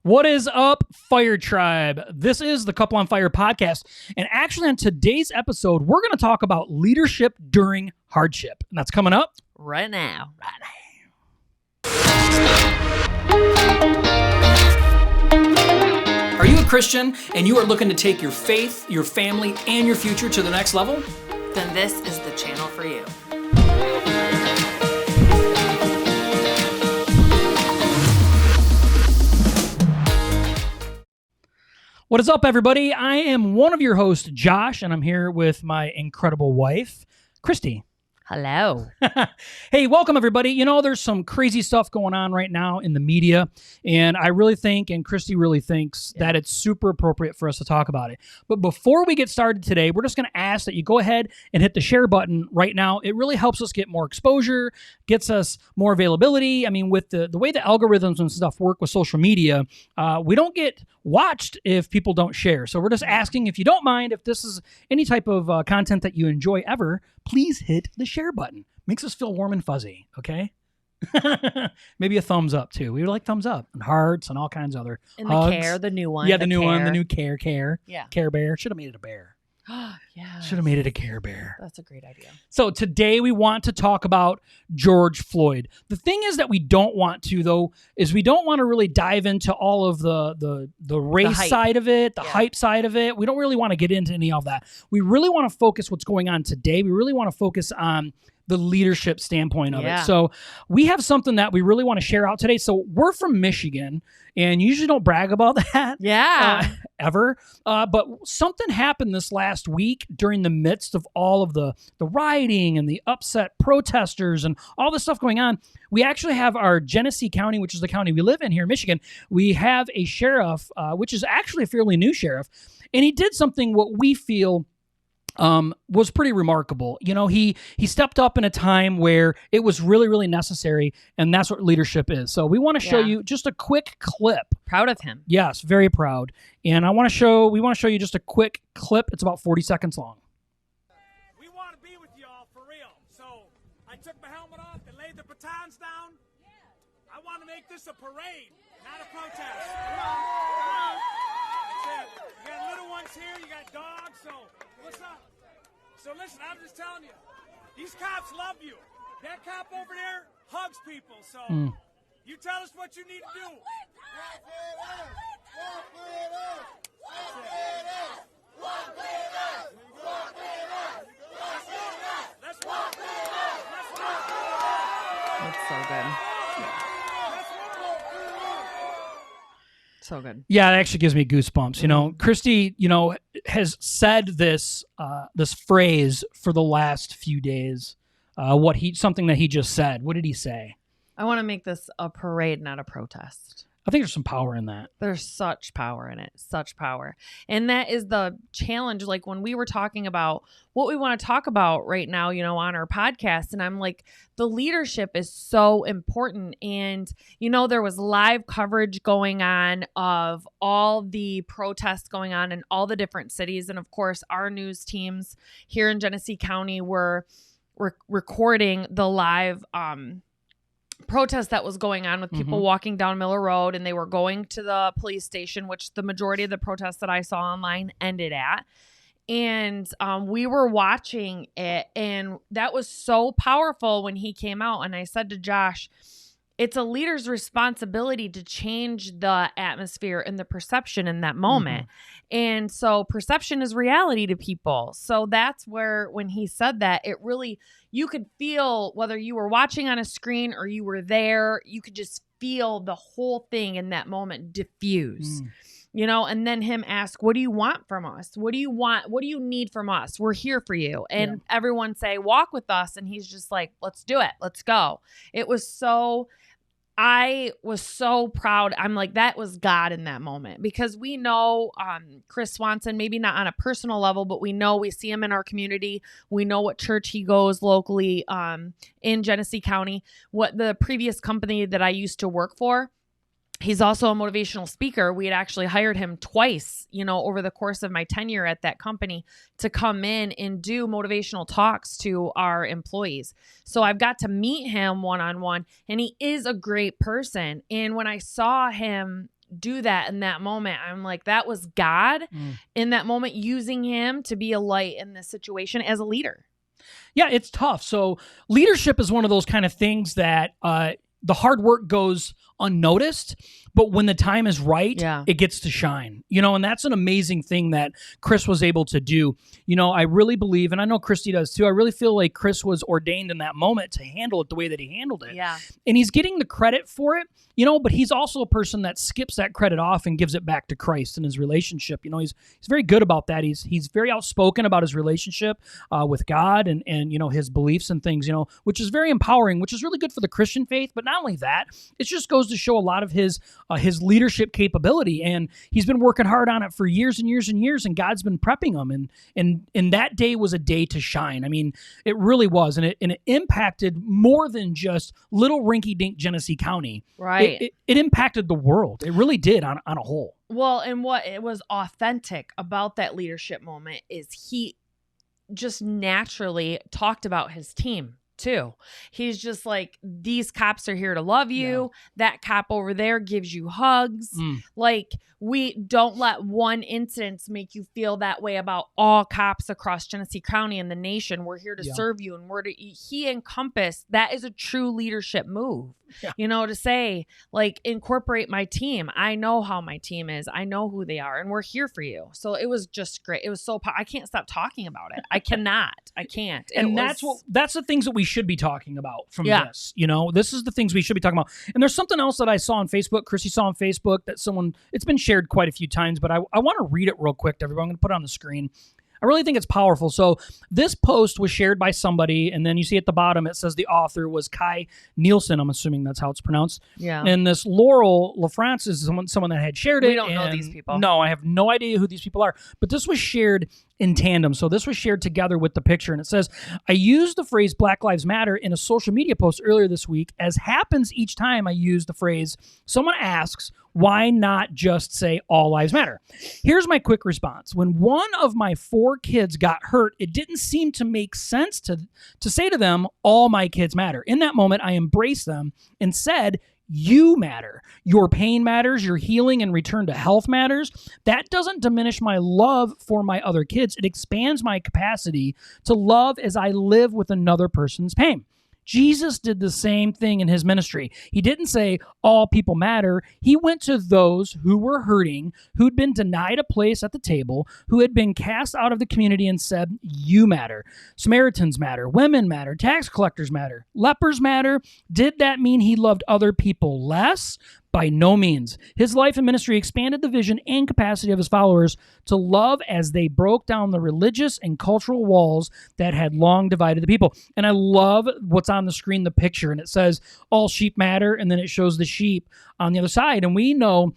What is up, Fire Tribe? This is the Couple on Fire podcast. And actually, on today's episode, we're going to talk about leadership during hardship. And that's coming up right now. Are you a Christian and you are looking to take your faith, your family, and your future to the next level? Then this is the channel for you. What is up, everybody? I am one of your hosts, Josh, and I'm here with my incredible wife, Christy. Hello. Hey, welcome, everybody. You know, there's some crazy stuff going on right now in the media, and I really think, and Christy really thinks, that it's super appropriate for us to talk about it. But before we get started today, we're just going to ask that you go ahead and hit the share button right now. It really helps us get more exposure, gets us more availability. I mean, with the way the algorithms and stuff work with social media, we don't get watched if people don't share. So we're just asking, if you don't mind, if this is any type of content that you enjoy ever, please hit the share button. Makes us feel warm and fuzzy, okay? Maybe a thumbs up, too. We like thumbs up and hearts and all kinds of other and hugs. The care, the new one. Yeah, the new one, the new care. Yeah. Care Bear. Should have made it a bear. Yeah. Should have made it a Care Bear. That's a great idea. So today we want to talk about George Floyd. The thing is that we don't want to, though, is we don't want to really dive into all of the race side of it, the hype side of it. We don't really want to get into any of that. We really want to focus what's going on today. We really want to focus on the leadership standpoint of it. So we have something that we really want to share out today. So we're from Michigan, and usually don't brag about that. Ever. But something happened this last week during the midst of all of the rioting and the upset protesters and all this stuff going on. We actually have our Genesee County, which is the county we live in here in Michigan. We have a sheriff, which is actually a fairly new sheriff, and he did something what we feel was pretty remarkable. You know, he stepped up in a time where it was really, really necessary, and that's what leadership is. So we want to show you just a quick clip. Proud of him. Yes, very proud. And we want to show you just a quick clip. It's about 40 seconds long. We want to be with y'all for real. So I took my helmet off and laid the batons down. I want to make this a parade, not a protest. Come on. That's it. You got little ones here, you got dogs, so what's up? So listen, I'm just telling you, these cops love you. That cop over there hugs people, so you tell us what you need to do. Let's walk. That's so good. So good. Yeah, it actually gives me goosebumps. You know, Christy, has said this phrase for the last few days. Something that he just said. What did he say? I want to make this a parade, not a protest. I think there's some power in that. There's such power in it, such power. And that is the challenge. Like when we were talking about what we want to talk about right now, on our podcast, and I'm like, the leadership is so important. And, there was live coverage going on of all the protests going on in all the different cities. And of course, our news teams here in Genesee County were recording the live, protest that was going on with people walking down Miller Road, and they were going to the police station, which the majority of the protests that I saw online ended at. And we were watching it, and that was so powerful when he came out. And I said to Josh, it's a leader's responsibility to change the atmosphere and the perception in that moment. And so perception is reality to people. So that's where, when he said that, it really, you could feel, whether you were watching on a screen or you were there, you could just feel the whole thing in that moment diffuse. And then him ask, what do you want from us? What do you want? What do you need from us? We're here for you. And everyone say, walk with us. And he's just like, let's do it. Let's go. I was so proud. I'm like, that was God in that moment, because we know Chris Swanson, maybe not on a personal level, but we see him in our community. We know what church he goes locally in Genesee County. What the previous company that I used to work for, he's also a motivational speaker. We had actually hired him twice, over the course of my tenure at that company, to come in and do motivational talks to our employees. So I've got to meet him one-on-one, and he is a great person. And when I saw him do that in that moment. I'm like, that was God in that moment, using him to be a light in this situation as a leader. Yeah, it's tough. So leadership is one of those kind of things that the hard work goes unnoticed, but when the time is right, it gets to shine, and that's an amazing thing that Chris was able to do. I really believe, and I know Christy does too, I really feel like Chris was ordained in that moment to handle it the way that he handled it. Yeah. And he's getting the credit for it, but he's also a person that skips that credit off and gives it back to Christ in his relationship. He's very good about that. He's very outspoken about his relationship with God and his beliefs and things, which is very empowering, which is really good for the Christian faith. But not only that, it just goes to show a lot of his leadership capability, and he's been working hard on it for years and years and years, and God's been prepping him, and that day was a day to shine. I mean, it really was, and it impacted more than just little rinky-dink Genesee County. Right. It impacted the world. It really did on a whole. Well, and what it was authentic about that leadership moment is he just naturally talked about his team too. He's just like, these cops are here to love you. Yeah. That cop over there gives you hugs. Like, we don't let one incident make you feel that way about all cops across Genesee County and the nation. We're here to serve you, and he encompassed, that is a true leadership move. Yeah. To say, like, incorporate my team. I know how my team is. I know who they are, and we're here for you. So it was just great. It was so I can't stop talking about it. I cannot. I can't. And that's the things that we should be talking about from this. This is the things we should be talking about. And there's something else that I saw on Facebook, Chrissy saw on Facebook, that it's been shared quite a few times, but I want to read it real quick to everyone. I'm going to put it on the screen. I really think it's powerful. So this post was shared by somebody, and then you see at the bottom it says the author was Kai Nielsen. I'm assuming that's how it's pronounced. Yeah. And this Laurel LaFrance is someone that had shared it. We don't know these people. No, I have no idea who these people are. But this was shared in tandem. So this was shared together with the picture. And it says, I used the phrase Black Lives Matter in a social media post earlier this week, as happens each time I use the phrase, someone asks, why not just say all lives matter? Here's my quick response. When one of my 4 kids got hurt, it didn't seem to make sense to say to them, all my kids matter. In that moment, I embraced them and said, you matter. Your pain matters. Your healing and return to health matters. That doesn't diminish my love for my other kids. It expands my capacity to love as I live with another person's pain. Jesus did the same thing in his ministry. He didn't say all people matter. He went to those who were hurting, who'd been denied a place at the table, who had been cast out of the community, and said, you matter. Samaritans matter. Women matter. Tax collectors matter. Lepers matter. Did that mean he loved other people less? By no means. His life and ministry expanded the vision and capacity of his followers to love as they broke down the religious and cultural walls that had long divided the people. And I love what's on the screen, the picture, and it says, all sheep matter, and then it shows the sheep on the other side. And we know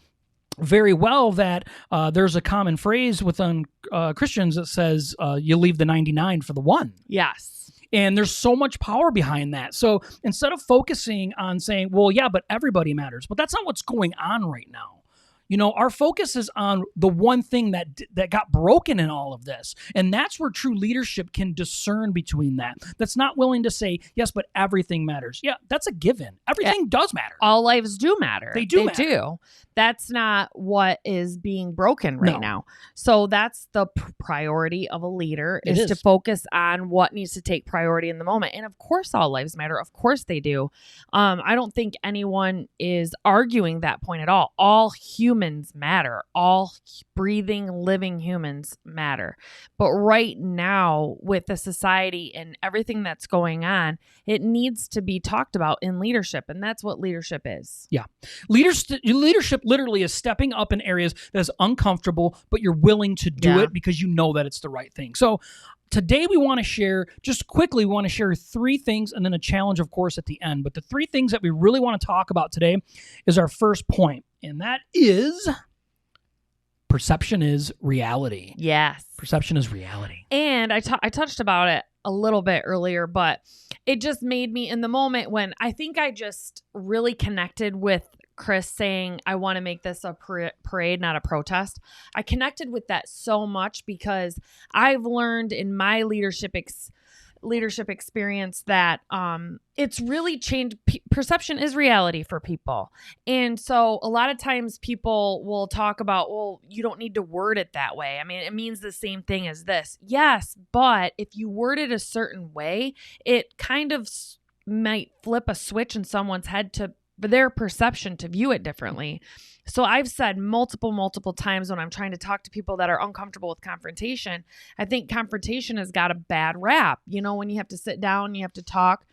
very well that there's a common phrase within Christians that says, you leave the 99 for the one. Yes. And there's so much power behind that. So instead of focusing on saying, well, yeah, but everybody matters, but that's not what's going on right now. Our focus is on the one thing that got broken in all of this. And that's where true leadership can discern between that. That's not willing to say, yes, but everything matters. Yeah, that's a given. Everything does matter. All lives do matter. They do matter. That's not what is being broken right now. So that's the priority of a leader, is to focus on what needs to take priority in the moment. And of course, all lives matter. Of course they do. I don't think anyone is arguing that point at all. All humans matter. All breathing, living humans matter. But right now, with the society and everything that's going on, it needs to be talked about in leadership. And that's what leadership is. Yeah. Leadership literally is stepping up in areas that is uncomfortable, but you're willing to do it because you know that it's the right thing. So today we want to share, just quickly, we want to share 3 things and then a challenge, of course, at the end. But the 3 things that we really want to talk about today is our first point, and that is perception is reality. Yes. Perception is reality. And I touched about it a little bit earlier, but it just made me, in the moment when I think I just really connected with Chris saying, I want to make this a parade, not a protest. I connected with that so much because I've learned in my leadership leadership experience that it's really changed. Perception is reality for people. And so a lot of times people will talk about, well, you don't need to word it that way. I mean, it means the same thing as this. Yes, but if you word it a certain way, it kind of might flip a switch in someone's head to their perception to view it differently. So I've said multiple times when I'm trying to talk to people that are uncomfortable with confrontation, I think confrontation has got a bad rap. You know, when you have to sit down, you have to talk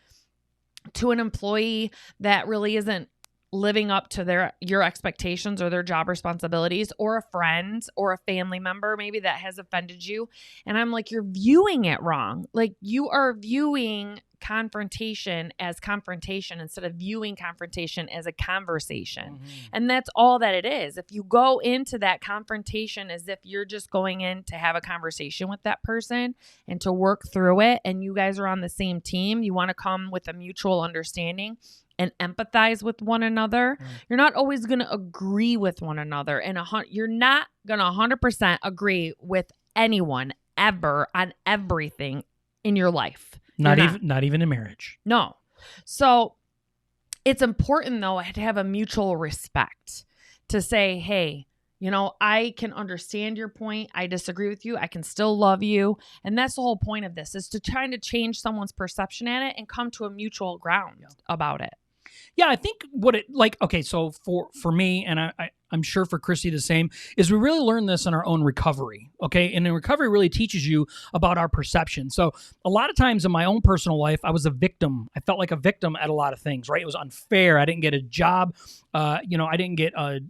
to an employee that really isn't living up to your expectations or their job responsibilities, or a friend or a family member maybe that has offended you. And I'm like, you're viewing it wrong. Like, you are viewing confrontation as confrontation instead of viewing confrontation as a conversation. Mm-hmm. And that's all that it is. If you go into that confrontation as if you're just going in to have a conversation with that person and to work through it, and you guys are on the same team, you want to come with a mutual understanding and empathize with one another. You're not always going to agree with one another, and you're not going to 100% agree with anyone ever on everything in your life. Not even in marriage. No. So it's important, though, to have a mutual respect, to say, hey, you know, I can understand your point. I disagree with you. I can still love you. And that's the whole point of this, is to try to change someone's perception at it and come to a mutual ground about it. Yeah, I think so for me, and I'm sure for Christy the same, is we really learn this in our own recovery, okay? And in recovery really teaches you about our perception. So a lot of times in my own personal life, I was a victim. I felt like a victim at a lot of things, right? It was unfair. I didn't get a job. I didn't get a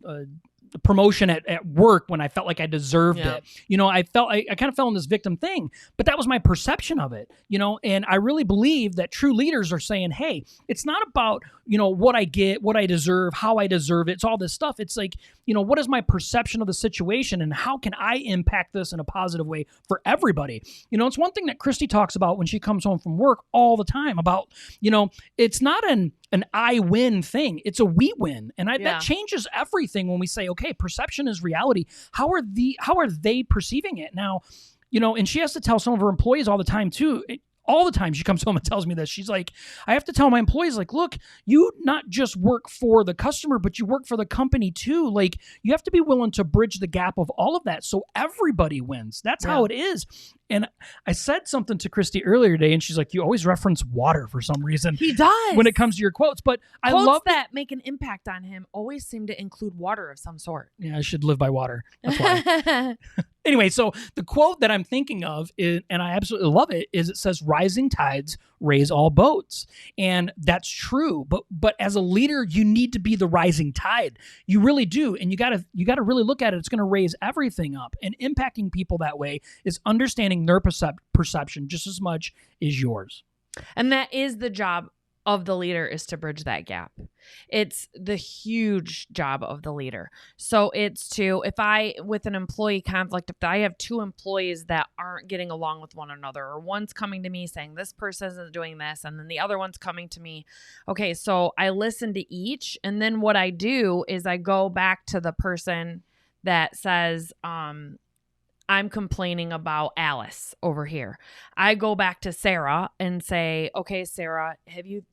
promotion at work when I felt like I deserved it. You know, I kind of fell in this victim thing, but that was my perception of it, you know, and I really believe that true leaders are saying, hey, it's not about, you know, what I get, what I deserve, how I deserve it. It's all this stuff. It's like, you know, what is my perception of the situation and how can I impact this in a positive way for everybody? You know, it's one thing that Christy talks about when she comes home from work all the time about, you know, it's not an I win thing. It's a we win. And that changes everything when we say, okay, perception is reality. How are they perceiving it? Now, you know, and she has to tell some of her employees all the time too. All the time she comes home and tells me this. She's like, I have to tell my employees, like, look, you not just work for the customer, but you work for the company too. Like, you have to be willing to bridge the gap of all of that so everybody wins. That's how it is. And I said something to Christy earlier today, and she's like, you always reference water for some reason. He does. When it comes to your quotes. But I love love that make an impact on him always seem to include water of some sort. Yeah, I should live by water. That's why. Anyway, so the quote that I'm thinking of, and I absolutely love it, is it says, rising tides raise all boats. And that's true. But as a leader, you need to be the rising tide. You really do. And you gotta really look at it. It's going to raise everything up. And impacting people that way is understanding their perception just as much as yours. And that is the job of the leader, is to bridge that gap. It's the huge job of the leader. So it's with an employee conflict, if I have two employees that aren't getting along with one another, or one's coming to me saying this person isn't doing this, and then the other one's coming to me. Okay, so I listen to each, and then what I do is I go back to the person that says, I'm complaining about Alice over here. I go back to Sarah and say, okay, Sarah, have you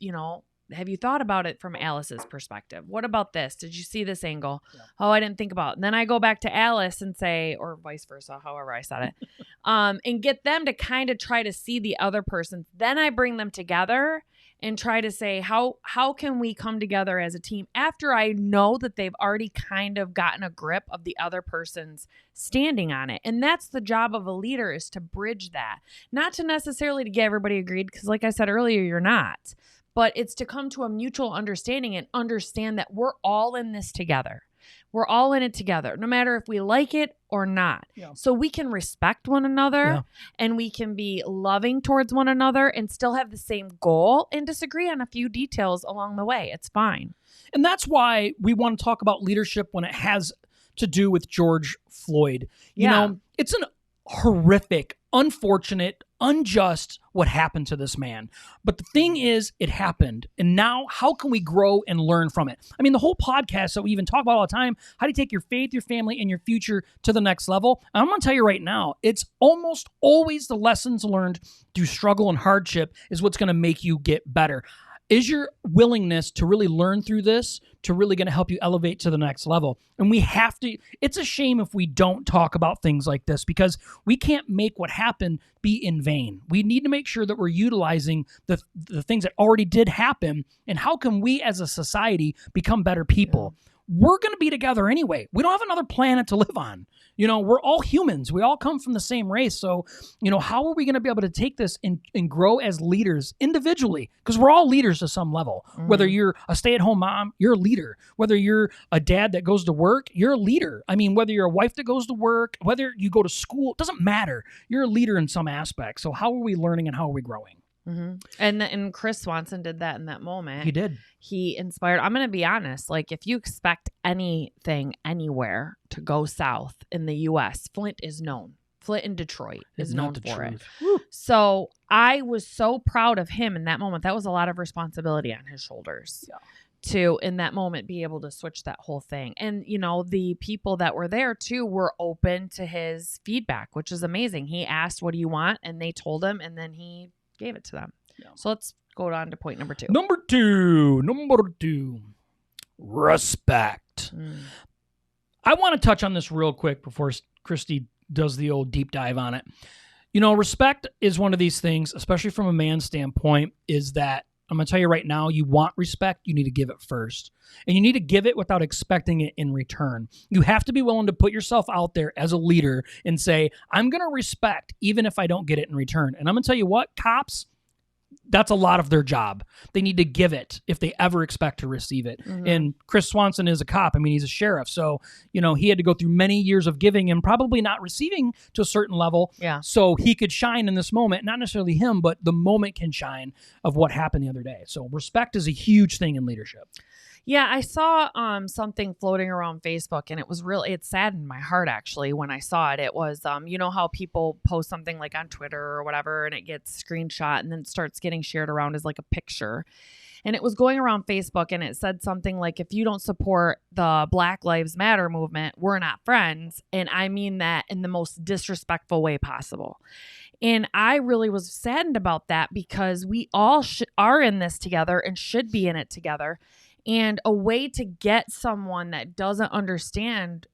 thought about it from Alice's perspective? What about this? Did you see this angle? Yeah. Oh, I didn't think about it. And then I go back to Alice and say, or vice versa, however I said it, and get them to kind of try to see the other person. Then I bring them together and try to say, how can we come together as a team after I know that they've already kind of gotten a grip of the other person's standing on it. And that's the job of a leader, is to bridge that. Not to necessarily to get everybody agreed, because like I said earlier, you're not. But it's to come to a mutual understanding and understand that we're all in this together. We're all in it together, no matter if we like it or not. Yeah. So we can respect one another and we can be loving towards one another and still have the same goal and disagree on a few details along the way. It's fine. And that's why we want to talk about leadership when it has to do with George Floyd. You know, it's an horrific, unfortunate, unjust what happened to this man. But the thing is, it happened. And now how can we grow and learn from it? I mean, the whole podcast that we even talk about all the time, how do you take your faith, your family, and your future to the next level? And I'm going to tell you right now, it's almost always the lessons learned through struggle and hardship is what's going to make you get better. Is your willingness to really learn through this to really going to help you elevate to the next level? And we have to, it's a shame if we don't talk about things like this because we can't make what happened be in vain. We need to make sure that we're utilizing the things that already did happen. And how can we as a society become better people? Yeah. We're going to be together anyway. We don't have another planet to live on. You know, we're all humans. We all come from the same race. So, you know, how are we going to be able to take this and grow as leaders individually? Because we're all leaders to some level. Mm-hmm. Whether you're a stay-at-home mom, you're a leader. Whether you're a dad that goes to work, you're a leader. I mean, whether you're a wife that goes to work, whether you go to school, it doesn't matter. You're a leader in some aspect. So how are we learning and how are we growing? Mm-hmm. And Chris Swanson did that in that moment. He did. He inspired. I'm going to be honest. Like, if you expect anything anywhere to go south in the U.S., Flint is known. Flint and Detroit is known for it. Woo. So I was so proud of him in that moment. That was a lot of responsibility on his shoulders. Yeah. To, in that moment, be able to switch that whole thing. And, you know, the people that were there, too, were open to his feedback, which is amazing. He asked, what do you want? And they told him, and then he gave it to them. Yeah. So let's go on to point number two. Number two, respect. I want to touch on this real quick before Christy does the old deep dive on it. You know, respect is one of these things, especially from a man's standpoint, is that I'm going to tell you right now, you want respect, you need to give it first. And you need to give it without expecting it in return. You have to be willing to put yourself out there as a leader and say, I'm going to respect even if I don't get it in return. And I'm going to tell you what, cops, that's a lot of their job. They need to give it if they ever expect to receive it. Mm-hmm. And Chris Swanson is a cop. I mean, he's a sheriff. So, you know, he had to go through many years of giving and probably not receiving to a certain level. Yeah. So he could shine in this moment, not necessarily him, but the moment can shine of what happened the other day. So respect is a huge thing in leadership. Yeah, I saw something floating around Facebook, and it saddened my heart, actually, when I saw it. It was, you know how people post something like on Twitter or whatever, and it gets screenshot and then it starts getting shared around as like a picture. And it was going around Facebook, and it said something like, if you don't support the Black Lives Matter movement, we're not friends. And I mean that in the most disrespectful way possible. And I really was saddened about that because we all are in this together and should be in it together. And a way to get someone that doesn't understand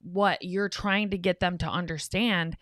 what you're trying to get them to understand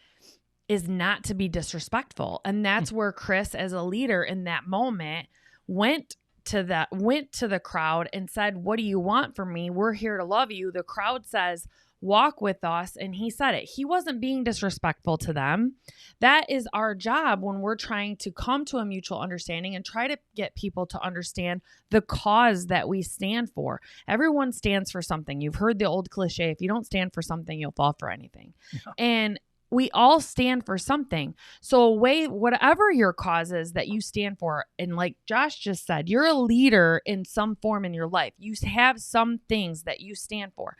is not to be disrespectful. And that's where Chris, as a leader in that moment, went to the crowd and said, what do you want from me? We're here to love you. The crowd says, walk with us. And he said it. He wasn't being disrespectful to them. That is our job when we're trying to come to a mutual understanding and try to get people to understand the cause that we stand for. Everyone stands for something. You've heard the old cliche, if you don't stand for something, you'll fall for anything. Yeah. And we all stand for something. So whatever your cause is that you stand for, and like Josh just said, you're a leader in some form in your life. You have some things that you stand for.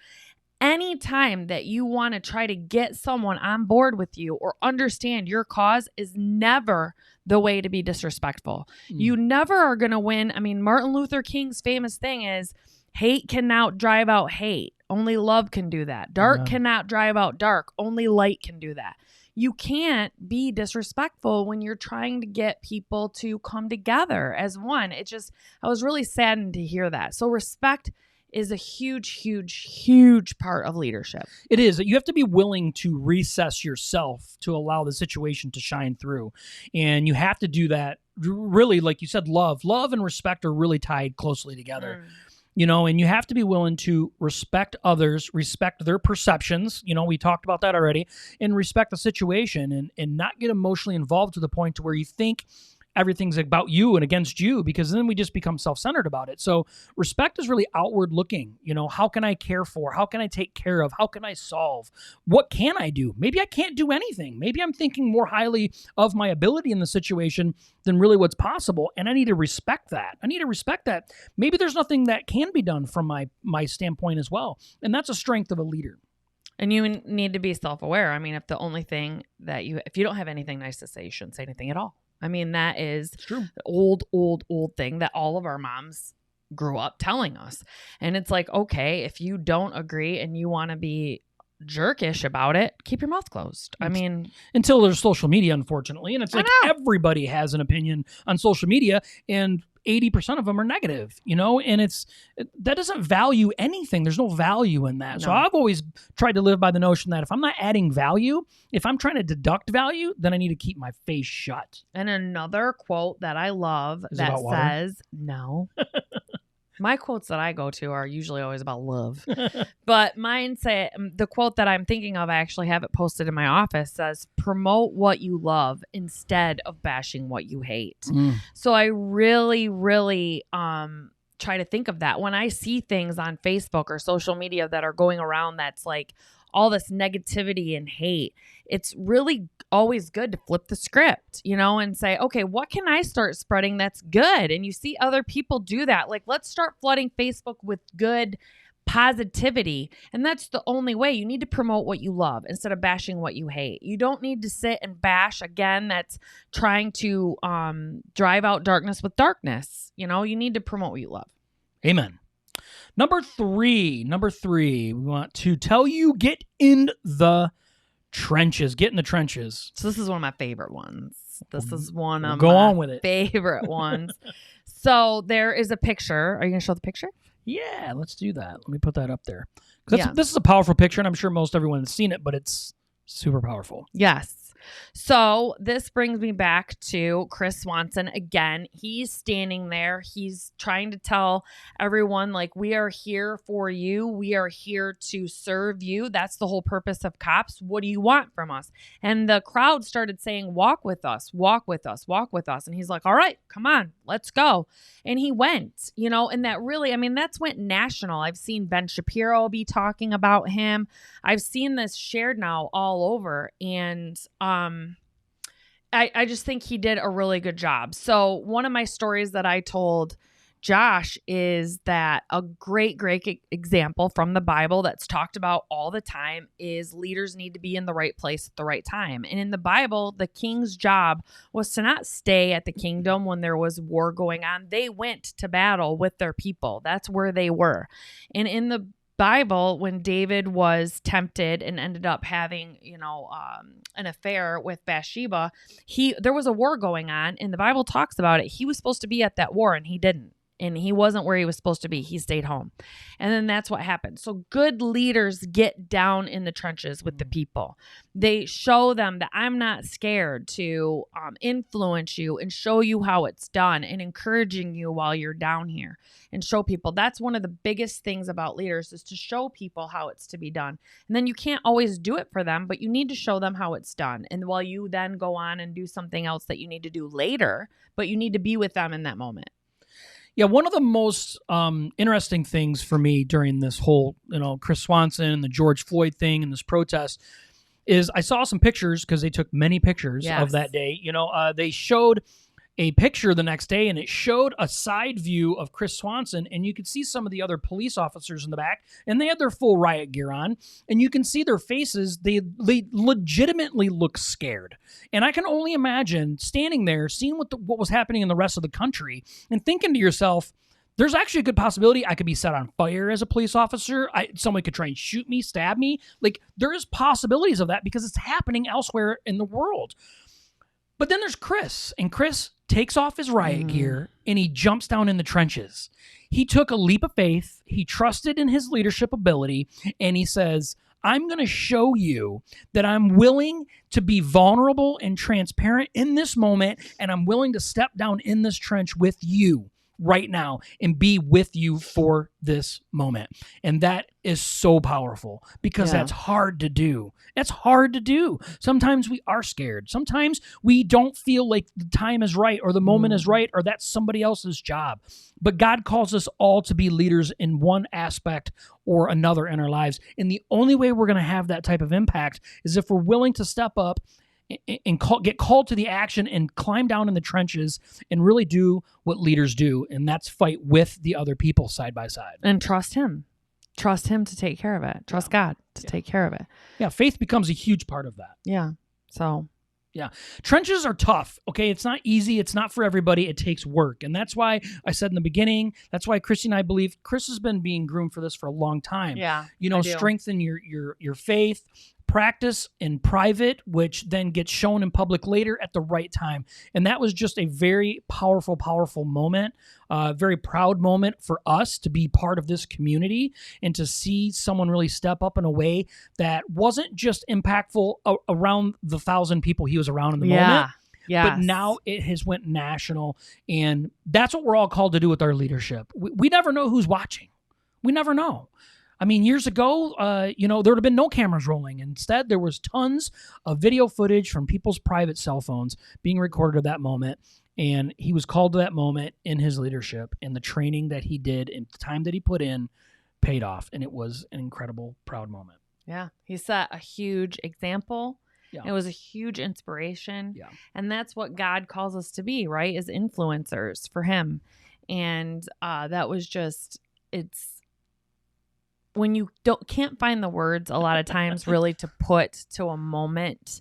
Anytime that you want to try to get someone on board with you or understand your cause is never the way to be disrespectful. You never are going to win. I mean, Martin Luther King's famous thing is, hate cannot drive out hate. Only love can do that. Dark cannot drive out dark. Only light can do that. You can't be disrespectful when you're trying to get people to come together as one. I was really saddened to hear that. So respect is a huge, huge, huge part of leadership. It is. You have to be willing to recess yourself to allow the situation to shine through. And you have to do that really, like you said, love. Love and respect are really tied closely together. You know, and you have to be willing to respect others, respect their perceptions. You know, we talked about that already, and respect the situation and not get emotionally involved to the point to where you think everything's about you and against you, because then we just become self-centered about it. So respect is really outward looking. You know, how can I care for? How can I take care of? How can I solve? What can I do? Maybe I can't do anything. Maybe I'm thinking more highly of my ability in the situation than really what's possible. And I need to respect that. Maybe there's nothing that can be done from my standpoint as well. And that's a strength of a leader. And you need to be self-aware. I mean, if you don't have anything nice to say, you shouldn't say anything at all. I mean, that is true. Old thing that all of our moms grew up telling us. And it's like, okay, if you don't agree and you want to be jerkish about it, keep your mouth closed. I mean, until there's social media, unfortunately. And it's like everybody has an opinion on social media, and 80% of them are negative, and that doesn't value anything. There's no value in that. No. So I've always tried to live by the notion that if I'm not adding value, if I'm trying to deduct value, then I need to keep my face shut. And another quote that I love that says, no. My quotes that I go to are usually always about love. But mine say, the quote that I'm thinking of, I actually have it posted in my office, says, promote what you love instead of bashing what you hate. So I really, really try to think of that. When I see things on Facebook or social media that are going around that's like all this negativity and hate, it's really always good to flip the script, and say, okay, what can I start spreading that's good? And you see other people do that. Like, let's start flooding Facebook with good positivity. And that's the only way. You need to promote what you love instead of bashing what you hate. You don't need to sit and bash. Again, that's trying to drive out darkness with darkness. You need to promote what you love. Amen. Number three, we want to tell you, get in the trenches. Get in the trenches. So this is one of my favorite ones. This is one of my favorite ones. So there is a picture. Are you going to show the picture? Yeah, let's do that. Let me put that up there. This is a powerful picture, and I'm sure most everyone has seen it, but it's super powerful. Yes. So this brings me back to Chris Swanson again. He's standing there. He's trying to tell everyone, like, we are here for you. We are here to serve you. That's the whole purpose of cops. What do you want from us? And the crowd started saying, walk with us, walk with us, walk with us. And he's like, all right, come on, let's go. And he went, and that really, that's went national. I've seen Ben Shapiro be talking about him. I've seen this shared now all over. And I just think he did a really good job. So one of my stories that I told Josh is that a great example from the Bible that's talked about all the time is leaders need to be in the right place at the right time. And in the Bible, the king's job was to not stay at the kingdom when there was war going on. They went to battle with their people. That's where they were. And in the Bible, when David was tempted and ended up having, an affair with Bathsheba, there was a war going on, and the Bible talks about it. He was supposed to be at that war, and he didn't. And he wasn't where he was supposed to be. He stayed home. And then that's what happened. So good leaders get down in the trenches with the people. They show them that I'm not scared to influence you and show you how it's done and encouraging you while you're down here and show people. That's one of the biggest things about leaders is to show people how it's to be done. And then you can't always do it for them, but you need to show them how it's done. And while you then go on and do something else that you need to do later, but you need to be with them in that moment. Yeah, one of the most interesting things for me during this whole, Chris Swanson and the George Floyd thing and this protest is I saw some pictures because they took many pictures of that day. They showed a picture the next day, and it showed a side view of Chris Swanson, and you could see some of the other police officers in the back, and they had their full riot gear on, and you can see their faces. They legitimately look scared. And I can only imagine standing there, seeing what was happening in the rest of the country, and thinking to yourself, there's actually a good possibility I could be set on fire as a police officer. Someone could try and shoot me, stab me. Like, there is possibilities of that because it's happening elsewhere in the world. But then there's Chris, and Chris takes off his riot gear, and he jumps down in the trenches. He took a leap of faith. He trusted in his leadership ability, and he says, I'm going to show you that I'm willing to be vulnerable and transparent in this moment, and I'm willing to step down in this trench with you right now and be with you for this moment. And that is so powerful because that's hard to do. It's hard to do. Sometimes we are scared. Sometimes we don't feel like the time is right or the moment is right or that's somebody else's job. But God calls us all to be leaders in one aspect or another in our lives. And the only way we're going to have that type of impact is if we're willing to step up and get called to the action and climb down in the trenches and really do what leaders do, and that's fight with the other people side by side. And trust him. trust him to take care of it. Trust God to take care of it. Yeah, faith becomes a huge part of that. Yeah. So... yeah. Trenches are tough. Okay. It's not easy. It's not for everybody. It takes work. And that's why I said in the beginning, that's why Christy and I believe Chris has been being groomed for this for a long time. Yeah. Strengthen your faith, practice in private, which then gets shown in public later at the right time. And that was just a very powerful, powerful moment. Very proud moment for us to be part of this community and to see someone really step up in a way that wasn't just impactful around the 1,000 people he was around in the moment. Yeah. But now it has went national, and that's what we're all called to do with our leadership. We never know who's watching. We never know. I mean, years ago, there would have been no cameras rolling. Instead, there was tons of video footage from people's private cell phones being recorded at that moment. And he was called to that moment in his leadership, and the training that he did and the time that he put in paid off. And it was an incredible, proud moment. Yeah. He set a huge example. Yeah. It was a huge inspiration. Yeah. And that's what God calls us to be, right? As influencers for him. And that was just, it's when you can't find the words a lot of times really to put to a moment.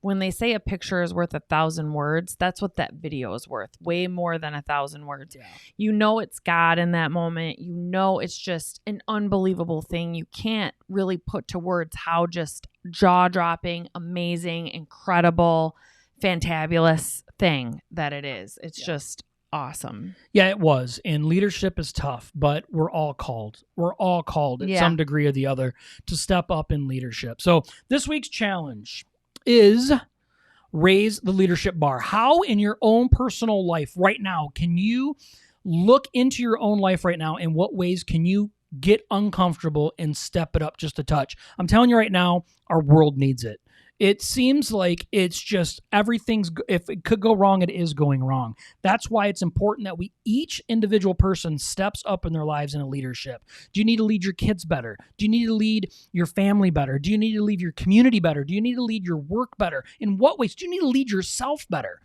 When they say a picture is worth 1,000 words, that's what that video is worth. Way more than 1,000 words. Yeah. You know it's God in that moment. You know it's just an unbelievable thing. You can't really put to words how just jaw-dropping, amazing, incredible, fantabulous thing that it is. It's just awesome. Yeah, it was. And leadership is tough, but we're all called. We're all called at some degree or the other to step up in leadership. So this week's challenge is raise the leadership bar. How in your own personal life right now can you look into your own life right now, and what ways can you get uncomfortable and step it up just a touch? I'm telling you right now, our world needs it. It seems like it's just if it could go wrong, it is going wrong. That's why it's important that each individual person steps up in their lives in a leadership. Do you need to lead your kids better? Do you need to lead your family better? Do you need to lead your community better? Do you need to lead your work better? In what ways? Do you need to lead yourself better?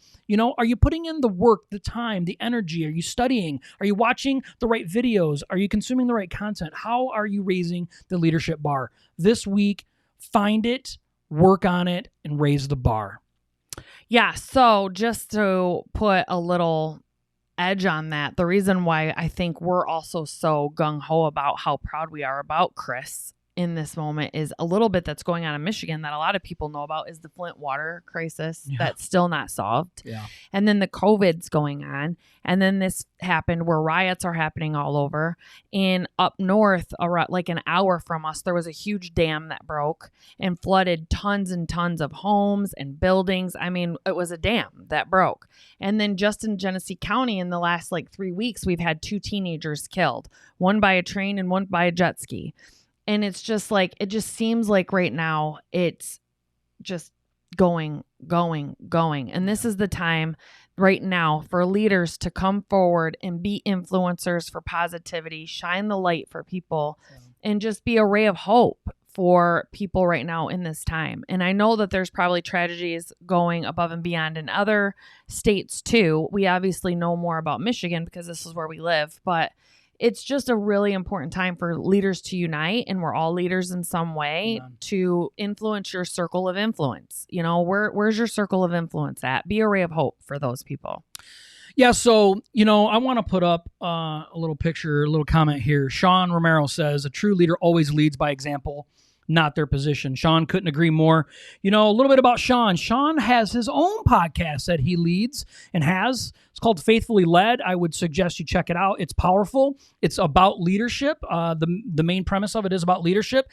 Are you putting in the work, the time, the energy? Are you studying? Are you watching the right videos? Are you consuming the right content? How are you raising the leadership bar? This week, find it, work on it, and raise the bar. Yeah. So just to put a little edge on that, the reason why I think we're also so gung-ho about how proud we are about Chris in this moment is a little bit that's going on in Michigan that a lot of people know about is the Flint water crisis that's still not solved. Yeah. And then the COVID's going on. And then this happened where riots are happening all over. And up north, like an hour from us, there was a huge dam that broke and flooded tons and tons of homes and buildings. I mean, it was a dam that broke. And then just in Genesee County in the last 3 weeks, we've had 2 teenagers killed, one by a train and one by a jet ski. And it's just it just seems like right now it's just going. And this is the time right now for leaders to come forward and be influencers for positivity, shine the light for people, and just be a ray of hope for people right now in this time. And I know that there's probably tragedies going above and beyond in other states too. We obviously know more about Michigan because this is where we live, but it's just a really important time for leaders to unite, and we're all leaders in some way to influence your circle of influence. Where's your circle of influence at? Be a ray of hope for those people. Yeah, so, I want to put up a little picture, a little comment here. Sean Romero says, a true leader always leads by example, not their position. Sean couldn't agree more. A little bit about Sean. Sean has his own podcast that he leads and has. It's called Faithfully Led. I would suggest you check it out. It's powerful. It's about leadership. The main premise of it is about leadership.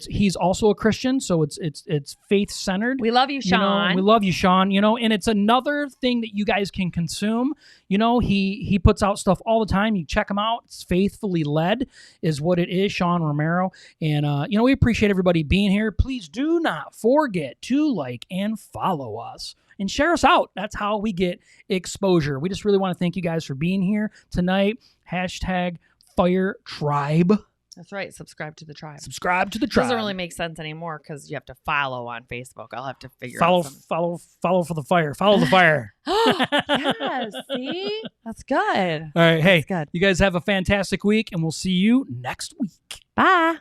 He's also a Christian, so it's faith centered. We love you, Sean. We love you, Sean. And it's another thing that you guys can consume. He puts out stuff all the time. You check him out. It's Faithfully Led is what it is, Sean Romero. And we appreciate everybody being here. Please do not forget to like and follow us and share us out. That's how we get exposure. We just really want to thank you guys for being here tonight. #FireTribe. That's right. Subscribe to the tribe. Subscribe to the tribe. Doesn't really make sense anymore because you have to follow on Facebook. I'll have to figure follow, out some. follow for the fire. Follow the fire. Yes. See? That's good. All right. Hey, That's good. you guys have a fantastic week, and we'll see you next week. Bye.